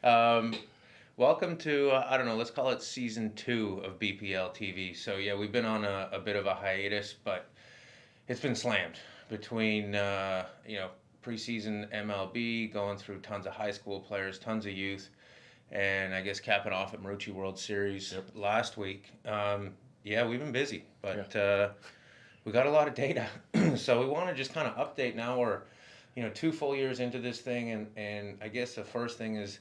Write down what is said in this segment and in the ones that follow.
Um, welcome to, I don't know, let's call it season 2 of BPL TV. So, yeah, we've been on a bit of a hiatus, but it's been slammed between, preseason MLB, going through tons of high school players, tons of youth, and I guess capping off at Marucci World Series last week. Yeah, we've been busy, but we got a lot of data. So we want to just kind of update now. We're, 2 full years into this thing, and I guess the first thing is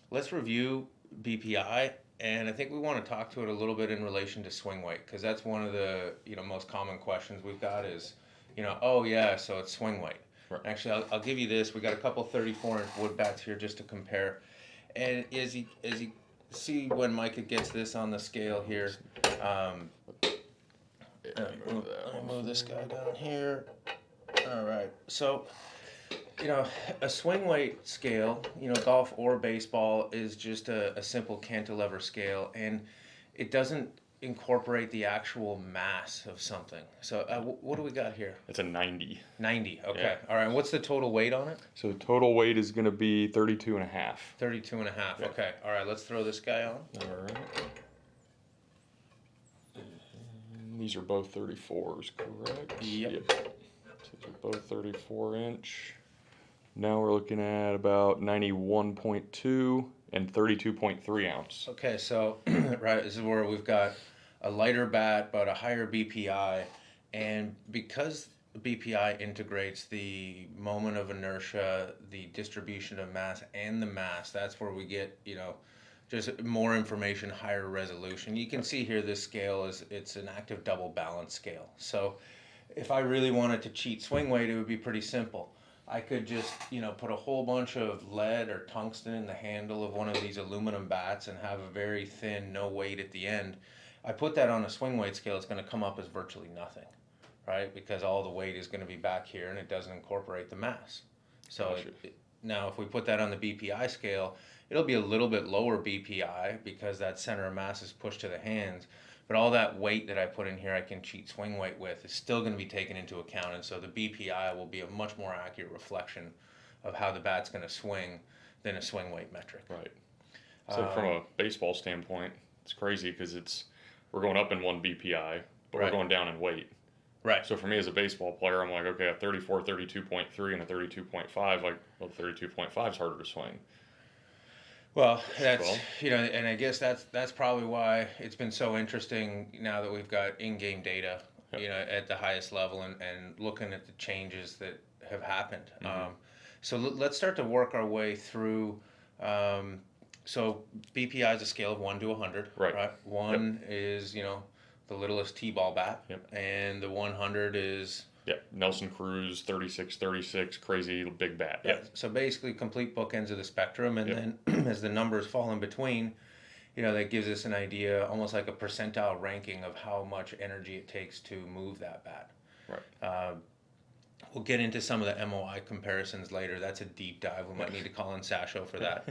let's review BPI, and I think we want to talk to it a little bit in relation to swing weight, because that's one of the most common questions we've got is, oh yeah, so it's swing weight. Right. Actually, I'll give you this. We got a couple 34-inch wood bats here just to compare, and as you see when Micah gets this on the scale here, I'll move this guy down here. All right, so. A swing weight scale, golf or baseball, is just a simple cantilever scale, and it doesn't incorporate the actual mass of something. So what do we got here? It's a 90. 90, okay. Yeah. All right, what's the total weight on it? So the total weight is going to be 32 and a half. 32 and a half, Yeah. okay. All right, let's throw this guy on. All right. And these are both 34s, correct? Yep. So these are both 34-inch. Now we're looking at about 91.2 and 32.3 ounce. Okay, so right, this is where we've got a lighter bat but a higher BPI, and because BPI integrates the moment of inertia, the distribution of mass, and the mass, that's where we get just more information, higher resolution. You can see here this scale it's an active double balance scale. So if I really wanted to cheat swing weight, it would be pretty simple. I could just, put a whole bunch of lead or tungsten in the handle of one of these aluminum bats and have a very thin, no weight at the end. I put that on a swing weight scale, it's going to come up as virtually nothing, right? Because all the weight is going to be back here and it doesn't incorporate the mass. So now if we put that on the BPI scale, it'll be a little bit lower BPI because that center of mass is pushed to the hands. But all that weight that I put in here I can cheat swing weight with is still going to be taken into account, and so the BPI will be a much more accurate reflection of how the bat's going to swing than a swing weight metric. Right. So from a baseball standpoint, it's crazy because we're going up in one BPI, but we're going down in weight. Right. So for me as a baseball player, I'm like, okay, a 34, 32.3 and a 32.5, well, 32.5 is harder to swing. Well, that's and I guess that's probably why it's been so interesting now that we've got in-game data, at the highest level and looking at the changes that have happened. Mm-hmm. So let's start to work our way through. So BPI is a scale of 1 to 100. Right. 1 is the littlest T-ball bat, and the 100 is. Yeah, Nelson Cruz, 36, crazy big bat. Yeah. So basically complete bookends of the spectrum, and then as the numbers fall in between, that gives us an idea, almost like a percentile ranking of how much energy it takes to move that bat. Right. We'll get into some of the MOI comparisons later. That's a deep dive. We might need to call in Sasho for that.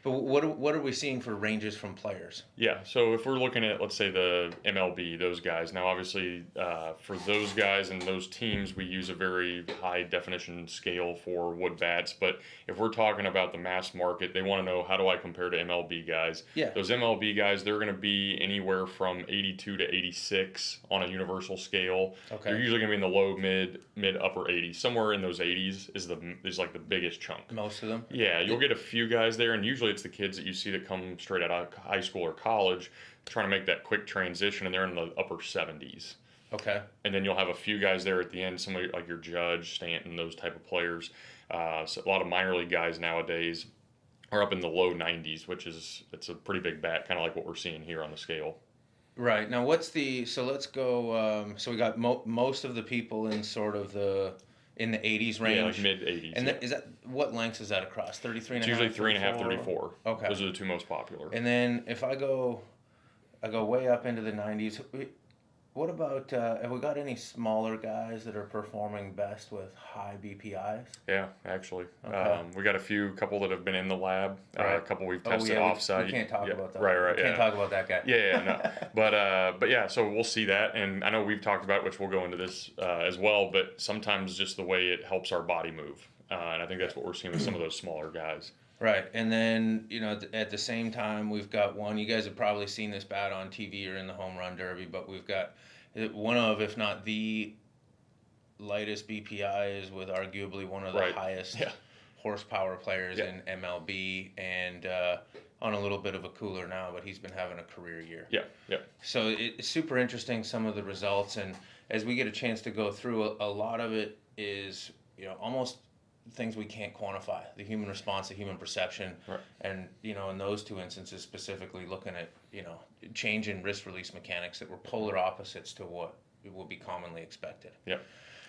But what are we seeing for ranges from players? Yeah, so if we're looking at, let's say, the MLB, those guys, now obviously for those guys and those teams, we use a very high definition scale for wood bats. But if we're talking about the mass market, they want to know, how do I compare to MLB guys? Yeah. Those MLB guys, they're going to be anywhere from 82 to 86 on a universal scale. Okay. They're usually going to be in the low, mid upper 80s. Somewhere in those 80s is like the biggest chunk. Most of them? Yeah, you'll get a few guys there, and usually it's the kids that you see that come straight out of high school or college trying to make that quick transition, and they're in the upper 70s. Okay. And then you'll have a few guys there at the end, somebody like your Judge, Stanton, those type of players. So a lot of minor league guys nowadays are up in the low 90s, it's a pretty big bat, kind of like what we're seeing here on the scale. Right. Now, so let's go, so we got most of the people in sort of in the 80s range. Yeah, like mid-80s. And is that, what lengths is that across? 33 and it's a half? usually 3.5, 34. Okay. Those are the two most popular. And then if I go way up into the 90s, what about, have we got any smaller guys that are performing best with high BPIs? Yeah, actually. Okay. We got a couple that have been in the lab. Right. A couple we've tested off-site. We can't talk about that. Right, We can't talk about that guy. Yeah, no. But yeah, so we'll see that. And I know we've talked about, which we'll go into this as well, but sometimes just the way it helps our body move. And I think that's what we're seeing with some of those smaller guys. Right, and then at the same time we've got one. You guys have probably seen this bat on TV or in the home run derby, but we've got one of, if not the lightest BPIs with arguably one of the Right. highest Yeah. horsepower players Yeah. in MLB, and on a little bit of a cooler now, but he's been having a career year. Yeah. Yeah. So it's super interesting, some of the results, and as we get a chance to go through, a lot of it is almost things we can't quantify: the human response, the human perception, Right. and in those two instances specifically, looking at change in wrist release mechanics that were polar opposites to what would be commonly expected. Yeah.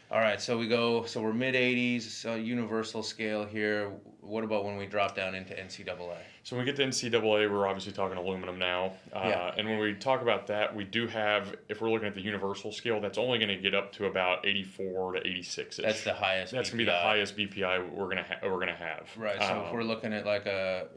All right, so we're mid 80s, so universal scale here. What about when we drop down into NCAA? So when we get to NCAA, we're obviously talking aluminum now. Yeah. And when we talk about that, we do have, if we're looking at the universal scale, that's only going to get up to about 84 to 86. That's the highest. That's going to be the highest BPI we're going to have. Right. So if we're looking at like a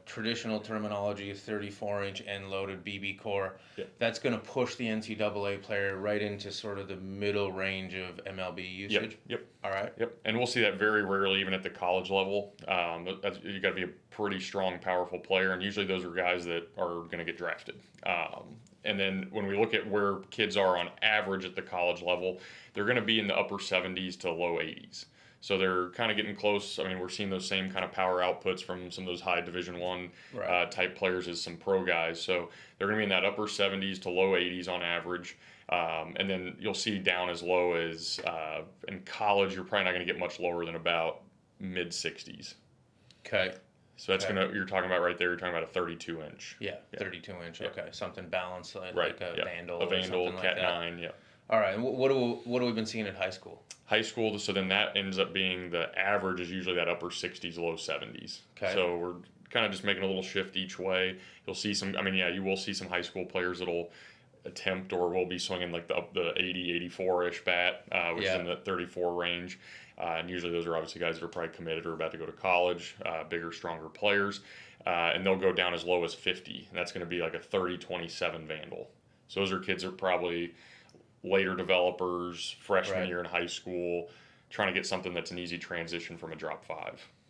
traditional terminology, 34-inch end-loaded BB core, yeah. that's going to push the NCAA player right into sort of the middle range of MLB usage. Yep. All right. Yep. And we'll see that very rarely, even at the college level. You got to be a pretty strong, powerful player, and usually those are guys that are going to get drafted. And then when we look at where kids are on average at the college level, they're going to be in the upper 70s to low 80s. So they're kind of getting close. I mean, we're seeing those same kind of power outputs from some of those high Division I type players as some pro guys. So they're going to be in that upper 70s to low 80s on average. And then you'll see down as low as in college, you're probably not going to get much lower than about mid 60s. Okay. So that's you're talking about right there, you're talking about a 32-inch. Yeah, 32-inch. Yeah. Okay, something balanced like Right. a Vandal. A Vandal, or something Cat like that. 9, yeah. All right, and what have we been seeing at high school? High school, so then that ends up being the average is usually that upper 60s, low 70s. Okay. So we're kind of just making a little shift each way. You'll see some, you will see some high school players that'll attempt or will be swinging like the 80, 84-ish bat, which is in the 34 range. And usually those are obviously guys that are probably committed or about to go to college, bigger, stronger players. And they'll go down as low as 50. And that's going to be like a 30-27 Vandal. So those are kids that are probably later developers, freshman year in high school, trying to get something that's an easy transition from a drop 5.